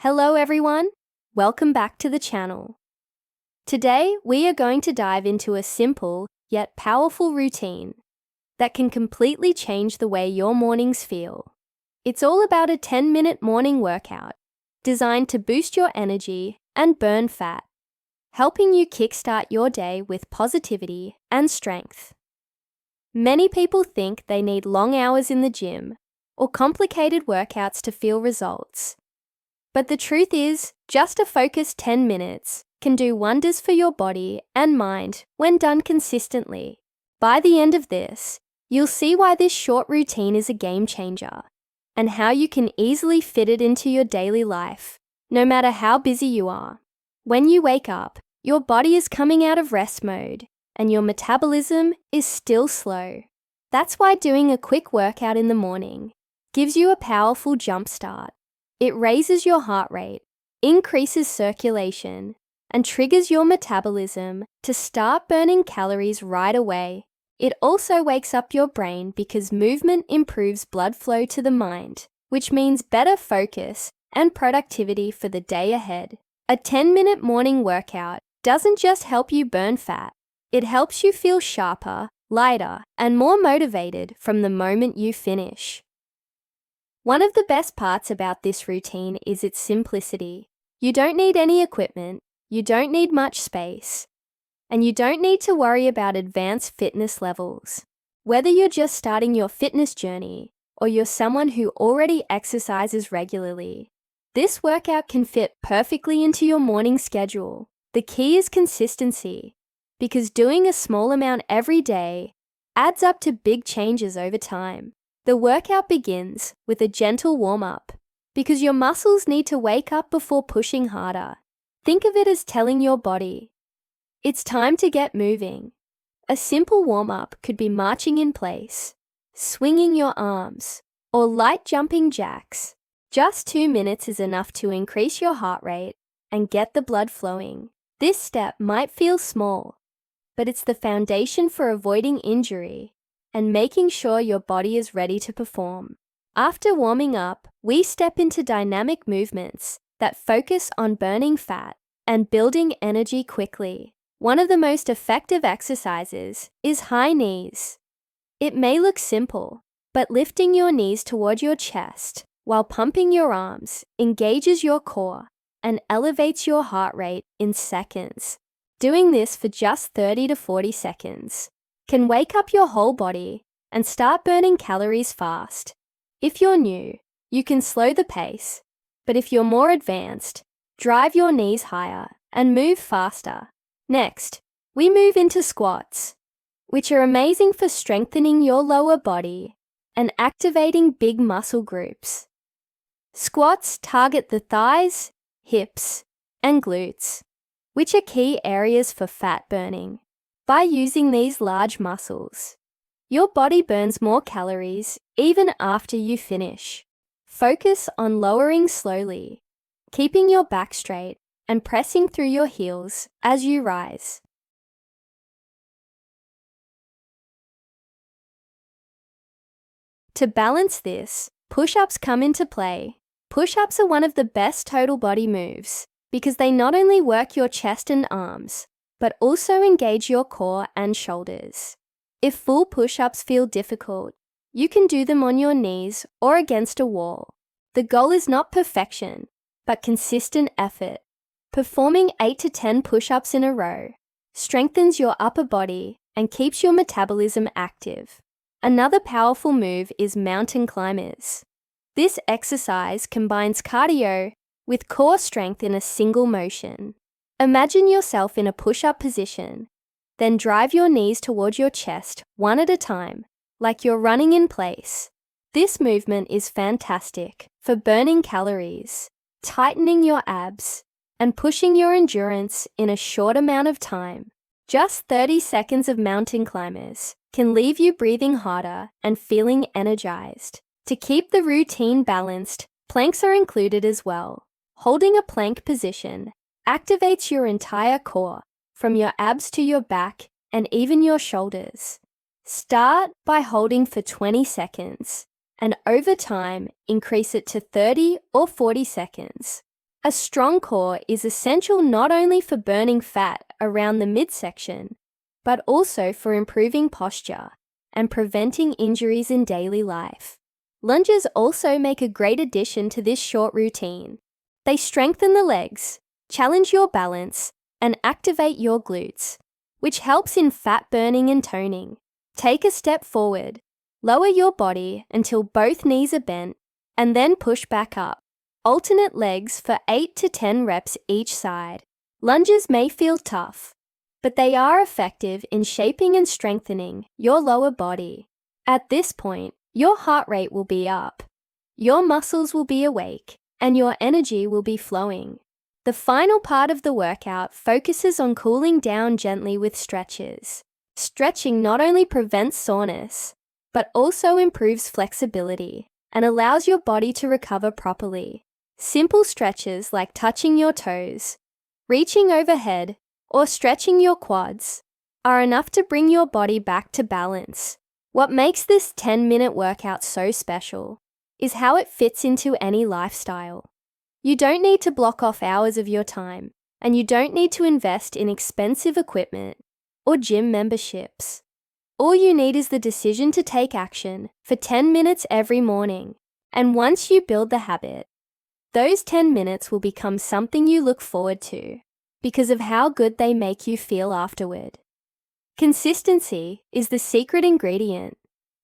Hello everyone, welcome back to the channel. Today we are going to dive into a simple yet powerful routine that can completely change the way your mornings feel. It's all about a 10-minute morning workout designed to boost your energy and burn fat, helping you kickstart your day with positivity and strength. Many people think they need long hours in the gym or complicated workouts to feel results. But the truth is, just a focused 10 minutes can do wonders for your body and mind when done consistently. By the end of this, you'll see why this short routine is a game changer and how you can easily fit it into your daily life, no matter how busy you are. When you wake up, your body is coming out of rest mode and your metabolism is still slow. That's why doing a quick workout in the morning gives you a powerful jump start. It raises your heart rate, increases circulation, and triggers your metabolism to start burning calories right away. It also wakes up your brain because movement improves blood flow to the mind, which means better focus and productivity for the day ahead. A 10-minute morning workout doesn't just help you burn fat, it helps you feel sharper, lighter, and more motivated from the moment you finish. One of the best parts about this routine is its simplicity. You don't need any equipment, you don't need much space, and you don't need to worry about advanced fitness levels. Whether you're just starting your fitness journey or you're someone who already exercises regularly, this workout can fit perfectly into your morning schedule. The key is consistency, because doing a small amount every day adds up to big changes over time. The workout begins with a gentle warm-up because your muscles need to wake up before pushing harder. Think of it as telling your body, it's time to get moving. A simple warm-up could be marching in place, swinging your arms, or light jumping jacks. Just 2 minutes is enough to increase your heart rate and get the blood flowing. This step might feel small, but it's the foundation for avoiding injury and making sure your body is ready to perform. After warming up, we step into dynamic movements that focus on burning fat and building energy quickly. One of the most effective exercises is high knees. It may look simple, but lifting your knees toward your chest while pumping your arms engages your core and elevates your heart rate in seconds. Doing this for just 30 to 40 seconds can wake up your whole body and start burning calories fast. If you're new, you can slow the pace, but if you're more advanced, drive your knees higher and move faster. Next, we move into squats, which are amazing for strengthening your lower body and activating big muscle groups. Squats target the thighs, hips, and glutes, which are key areas for fat burning. By using these large muscles, your body burns more calories even after you finish. Focus on lowering slowly, keeping your back straight and pressing through your heels as you rise. To balance this, push-ups come into play. Push-ups are one of the best total body moves because they not only work your chest and arms, but also engage your core and shoulders. If full push-ups feel difficult, you can do them on your knees or against a wall. The goal is not perfection, but consistent effort. Performing 8 to 10 push-ups in a row strengthens your upper body and keeps your metabolism active. Another powerful move is mountain climbers. This exercise combines cardio with core strength in a single motion. Imagine yourself in a push-up position, then drive your knees toward your chest one at a time, like you're running in place. This movement is fantastic for burning calories, tightening your abs, and pushing your endurance in a short amount of time. Just 30 seconds of mountain climbers can leave you breathing harder and feeling energized. To keep the routine balanced, planks are included as well. Holding a plank position activates your entire core, from your abs to your back and even your shoulders. Start by holding for 20 seconds and over time increase it to 30 or 40 seconds. A strong core is essential not only for burning fat around the midsection, but also for improving posture and preventing injuries in daily life. Lunges also make a great addition to this short routine. They strengthen the legs, challenge your balance, and activate your glutes, which helps in fat burning and toning. Take a step forward, lower your body until both knees are bent, and then push back up. Alternate legs for 8 to 10 reps each side. Lunges may feel tough, but they are effective in shaping and strengthening your lower body. At this point, your heart rate will be up, your muscles will be awake, and your energy will be flowing. The final part of the workout focuses on cooling down gently with stretches. Stretching not only prevents soreness, but also improves flexibility and allows your body to recover properly. Simple stretches like touching your toes, reaching overhead, or stretching your quads are enough to bring your body back to balance. What makes this 10-minute workout so special is how it fits into any lifestyle. You don't need to block off hours of your time, and you don't need to invest in expensive equipment or gym memberships. All you need is the decision to take action for 10 minutes every morning. And once you build the habit, those 10 minutes will become something you look forward to because of how good they make you feel afterward. Consistency is the secret ingredient.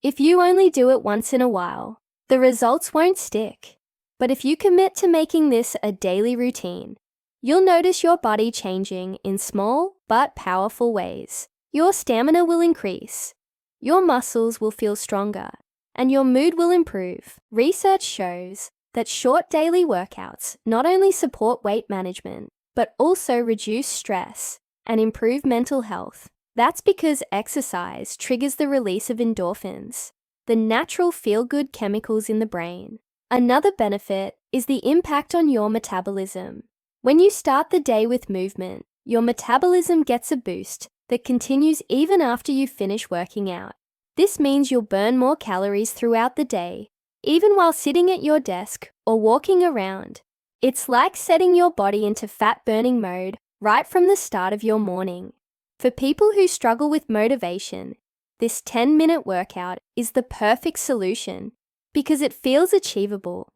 If you only do it once in a while, the results won't stick. But if you commit to making this a daily routine, you'll notice your body changing in small but powerful ways. Your stamina will increase, your muscles will feel stronger, and your mood will improve. Research shows that short daily workouts not only support weight management, but also reduce stress and improve mental health. That's because exercise triggers the release of endorphins, the natural feel-good chemicals in the brain. Another benefit is the impact on your metabolism. When you start the day with movement, your metabolism gets a boost that continues even after you finish working out. This means you'll burn more calories throughout the day, even while sitting at your desk or walking around. It's like setting your body into fat-burning mode right from the start of your morning. For people who struggle with motivation, this 10-minute workout is the perfect solution because it feels achievable.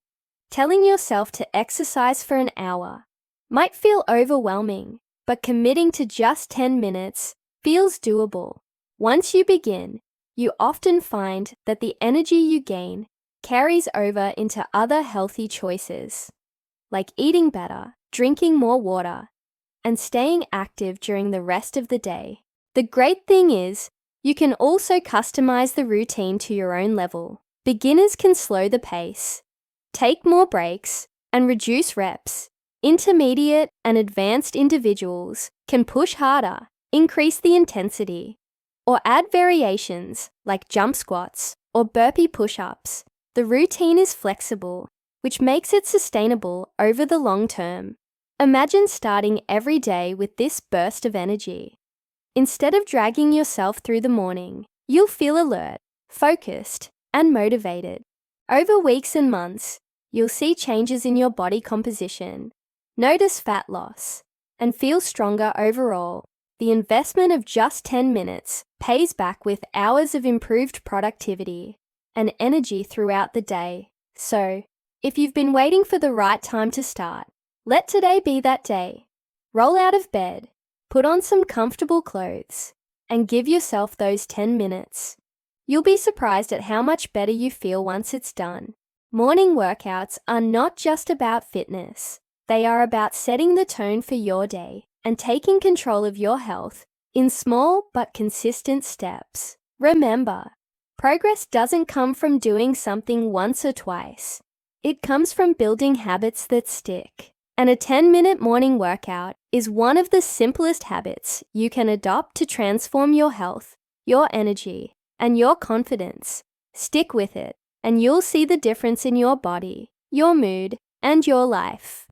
Telling yourself to exercise for an hour might feel overwhelming, but committing to just 10 minutes feels doable. Once you begin, you often find that the energy you gain carries over into other healthy choices, like eating better, drinking more water, and staying active during the rest of the day. The great thing is, you can also customize the routine to your own level. Beginners can slow the pace, take more breaks, and reduce reps. Intermediate and advanced individuals can push harder, increase the intensity, or add variations like jump squats or burpee push-ups. The routine is flexible, which makes it sustainable over the long term. Imagine starting every day with this burst of energy. Instead of dragging yourself through the morning, you'll feel alert, focused, and motivated. Over weeks and months, you'll see changes in your body composition, notice fat loss, and feel stronger overall. The investment of just 10 minutes pays back with hours of improved productivity and energy throughout the day. So, if you've been waiting for the right time to start, let today be that day. Roll out of bed, put on some comfortable clothes, and give yourself those 10 minutes. You'll be surprised at how much better you feel once it's done. Morning workouts are not just about fitness. They are about setting the tone for your day and taking control of your health in small but consistent steps. Remember, progress doesn't come from doing something once or twice. It comes from building habits that stick. And a 10-minute morning workout is one of the simplest habits you can adopt to transform your health, your energy, and your confidence. Stick with it, and you'll see the difference in your body, your mood, and your life.